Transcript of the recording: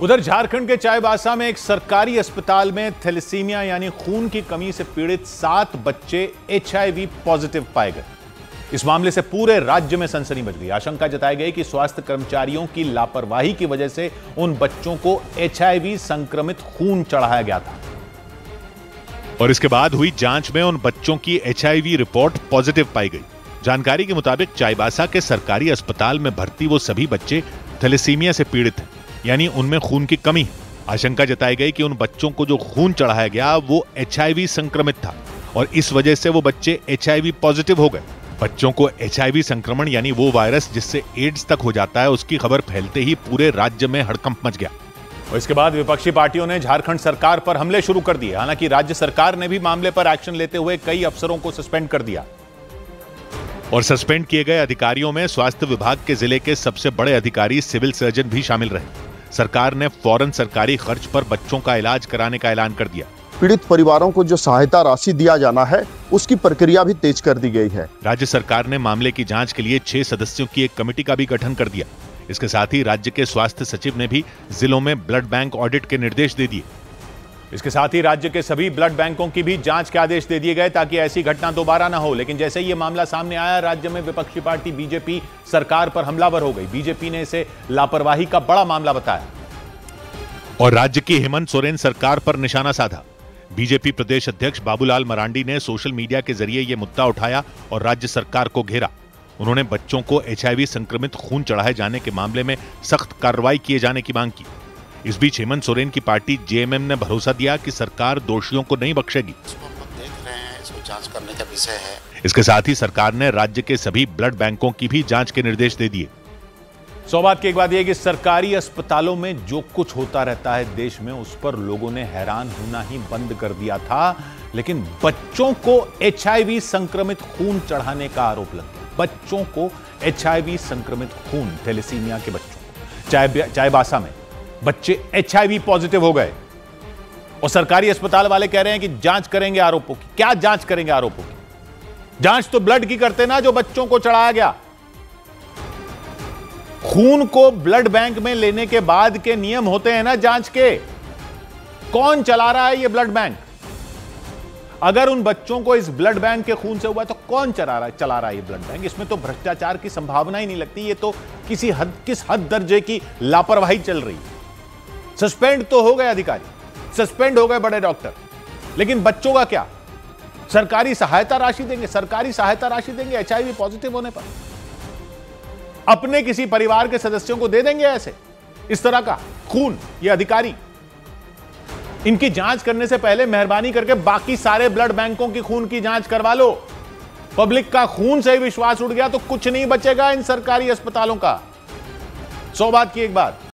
उधर झारखंड के चाईबासा में एक सरकारी अस्पताल में थैलेसीमिया यानी खून की कमी से पीड़ित 7 बच्चे HIV पॉजिटिव पाए गए। इस मामले से पूरे राज्य में सनसनी मच गई। आशंका जताई गई कि स्वास्थ्य कर्मचारियों की लापरवाही की वजह से उन बच्चों को HIV संक्रमित खून चढ़ाया गया था और इसके बाद हुई जांच में उन बच्चों की HIV रिपोर्ट पॉजिटिव पाई गई। जानकारी के मुताबिक चाईबासा के सरकारी अस्पताल में भर्ती वो सभी बच्चे थैलेसीमिया से पीड़ित हैं, यानी उनमें खून की कमी। आशंका जताई गई कि उन बच्चों को जो खून चढ़ाया गया वो HIV संक्रमित था और इस वजह से वो बच्चे HIV पॉजिटिव हो गए। बच्चों को HIV संक्रमण यानी वो वायरस जिससे एड्स तक हो जाता है, उसकी खबर फैलते ही पूरे राज्य में हड़कंप मच गया। और इसके बाद विपक्षी पार्टियों ने झारखंड सरकार पर हमले शुरू कर दिए। हालांकि राज्य सरकार ने भी मामले पर एक्शन लेते हुए कई अफसरों को सस्पेंड कर दिया। और सस्पेंड किए गए अधिकारियों में स्वास्थ्य विभाग के जिले के सबसे बड़े अधिकारी सिविल सर्जन भी शामिल रहे। सरकार ने फौरन सरकारी खर्च पर बच्चों का इलाज कराने का ऐलान कर दिया। पीड़ित परिवारों को जो सहायता राशि दिया जाना है उसकी प्रक्रिया भी तेज कर दी गई है। राज्य सरकार ने मामले की जांच के लिए 6 सदस्यों की एक कमेटी का भी गठन कर दिया। इसके साथ ही राज्य के स्वास्थ्य सचिव ने भी जिलों में ब्लड बैंक ऑडिट के निर्देश दे दिए। इसके साथ ही राज्य के सभी ब्लड बैंकों की भी जांच के आदेश दे दिए गए ताकि ऐसी घटना दोबारा ना हो। लेकिन जैसे ही ये मामला सामने आया, राज्य में विपक्षी पार्टी बीजेपी सरकार पर हमलावर हो गई। बीजेपी ने इसे लापरवाही का बड़ा मामला बताया और राज्य की हेमंत सोरेन सरकार पर निशाना साधा। बीजेपी प्रदेश अध्यक्ष बाबूलाल मरांडी ने सोशल मीडिया के जरिए यह मुद्दा उठाया और राज्य सरकार को घेरा। उन्होंने बच्चों को HIV संक्रमित खून चढ़ाए जाने के मामले में सख्त कार्रवाई किए जाने की मांग की। इस बीच हेमंत सोरेन की पार्टी JMM ने भरोसा दिया कि सरकार दोषियों को नहीं बख्शेगी। इसको हम लोग देख रहे हैं, इसको जांच करने का विषय है। इसके साथ ही सरकार ने राज्य के सभी ब्लड बैंकों की भी जांच के निर्देश दे दिए। सौ बात की एक बात यह कि सरकारी अस्पतालों में जो कुछ होता रहता है देश में, उस पर लोगों ने हैरान होना ही बंद कर दिया था। लेकिन बच्चों को HIV संक्रमित खून चढ़ाने का आरोप लग गया। बच्चों को HIV संक्रमित खून, थैलेसीमिया के बच्चों, चाईबासा में बच्चे HIV पॉजिटिव हो गए और सरकारी अस्पताल वाले कह रहे हैं कि जांच करेंगे आरोपों की। क्या जांच करेंगे आरोपों की? जांच तो ब्लड की करते ना, जो बच्चों को चढ़ाया गया। खून को ब्लड बैंक में लेने के बाद के नियम होते हैं ना जांच के। कौन चला रहा है ये ब्लड बैंक? अगर उन बच्चों को इस ब्लड बैंक के खून से हुआ तो कौन चला रहा है ये ब्लड बैंक? इसमें तो भ्रष्टाचार की संभावना ही नहीं लगती। ये तो किस हद दर्जे की लापरवाही चल रही है। सस्पेंड तो हो गए अधिकारी, सस्पेंड हो गए बड़े डॉक्टर, लेकिन बच्चों का क्या? सरकारी सहायता राशि देंगे HIV पॉजिटिव होने पर? अपने किसी परिवार के सदस्यों को दे देंगे ऐसे इस तरह का खून ये अधिकारी? इनकी जांच करने से पहले मेहरबानी करके बाकी सारे ब्लड बैंकों की खून की जांच करवा लो। पब्लिक का खून से ही विश्वास उठ गया तो कुछ नहीं बचेगा इन सरकारी अस्पतालों का। 100 बात की एक बात।